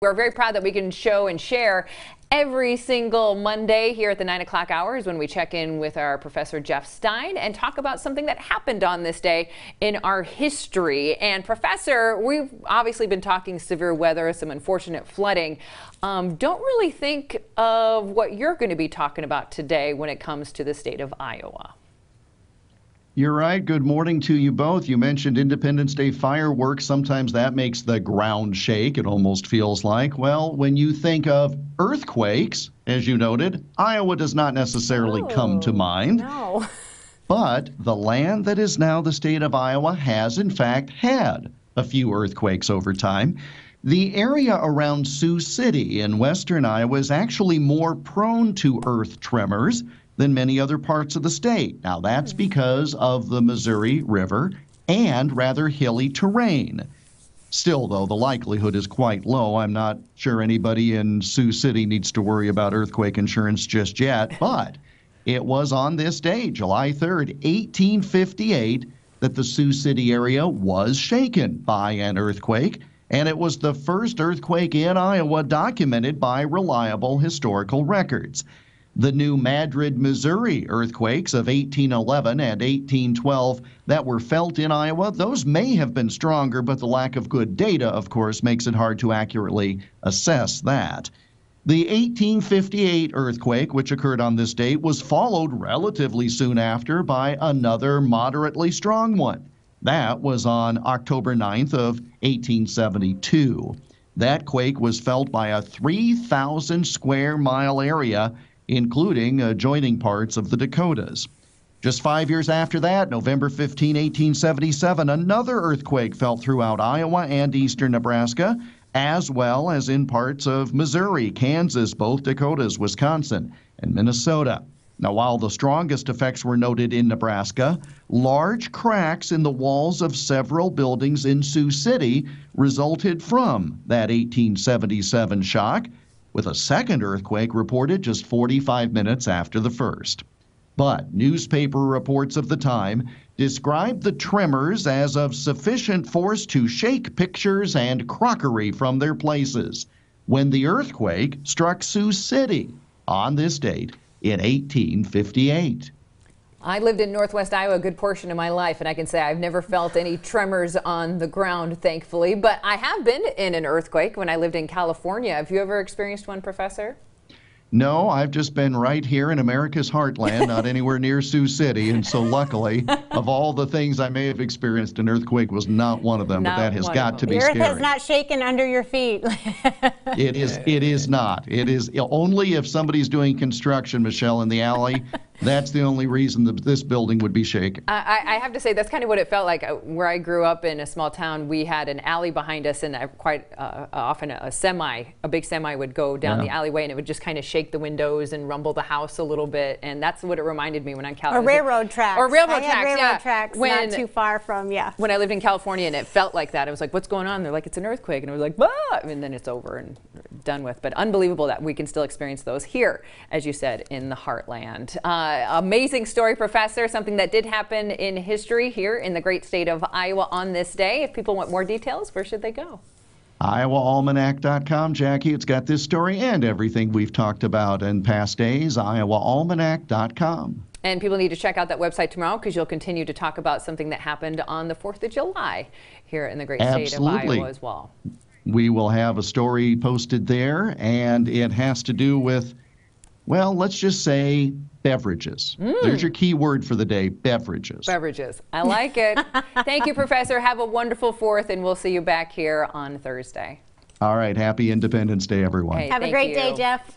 We're very proud that we can show and share every single Monday here at the 9 o'clock hours when we check in with our Professor Jeff Stein and talk about something that happened on this day in our history. And Professor, we've obviously been talking severe weather, some unfortunate flooding. Don't really think of what you're going to be talking about today when it comes to the state of Iowa. You're right. Good morning to you both. You mentioned Independence Day fireworks. Sometimes that makes the ground shake, it almost feels like. Well, when you think of earthquakes, as you noted, Iowa does not necessarily come to mind. No. But the land that is now the state of Iowa has, in fact, had a few earthquakes over time. The area around Sioux City in western Iowa is actually more prone to earth tremors than many other parts of the state. Now, that's because of the Missouri River and rather hilly terrain. Still, though, the likelihood is quite low. I'm not sure anybody in Sioux City needs to worry about earthquake insurance just yet, but it was on this day, July 3rd, 1858, that the Sioux City area was shaken by an earthquake, and it was the first earthquake in Iowa documented by reliable historical records. The New Madrid, Missouri earthquakes of 1811 and 1812 that were felt in Iowa, those may have been stronger, but the lack of good data, of course, makes it hard to accurately assess that. The 1858 earthquake, which occurred on this date, was followed relatively soon after by another moderately strong one. That was on October 9th of 1872. That quake was felt by a 3,000 square mile area, including adjoining parts of the Dakotas. Just 5 years after that, November 15, 1877, another earthquake felt throughout Iowa and eastern Nebraska, as well as in parts of Missouri, Kansas, both Dakotas, Wisconsin, and Minnesota. Now, while the strongest effects were noted in Nebraska, large cracks in the walls of several buildings in Sioux City resulted from that 1877 shock, with a second earthquake reported just 45 minutes after the first. But newspaper reports of the time described the tremors as of sufficient force to shake pictures and crockery from their places when the earthquake struck Sioux City on this date in 1858. I lived in Northwest Iowa a good portion of my life, and I can say I've never felt any tremors on the ground, thankfully, but I have been in an earthquake when I lived in California. Have you ever experienced one, Professor? No, I've just been right here in America's heartland, not anywhere near Sioux City, and so luckily, of all the things I may have experienced, an earthquake was not one of them, but that has got to be scary. The earth has not shaken under your feet. It is not. It is only if somebody's doing construction, Michelle, in the alley. That's the only reason that this building would be shaken. I have to say that's kind of what it felt like. Where I grew up in a small town, we had an alley behind us, and quite often a big semi would go down the alleyway, and it would just kind of shake the windows and rumble the house a little bit, and that's what it reminded me when I'm California. Or railroad tracks. Or railroad tracks, railroad tracks not too far from, When I lived in California, and it felt like that. I was like, what's going on? They're like, it's an earthquake, and I was like, ah! And then it's over and done with. But unbelievable that we can still experience those here, as you said, in the heartland. Amazing story, Professor, something that did happen in history here in the great state of Iowa on this day. If people want more details, where should they go? IowaAlmanac.com, Jackie. It's got this story and everything we've talked about in past days. IowaAlmanac.com. And people need to check out that website tomorrow because you'll continue to talk about something that happened on the 4th of July here in the great state of Iowa as well. We will have a story posted there, and it has to do with, well, let's just say beverages. There's your key word for the day, beverages. Beverages. I like it. Thank you, Professor. Have a wonderful 4th, and we'll see you back here on Thursday. All right. Happy Independence Day, everyone. Hey, have a great day, Jeff.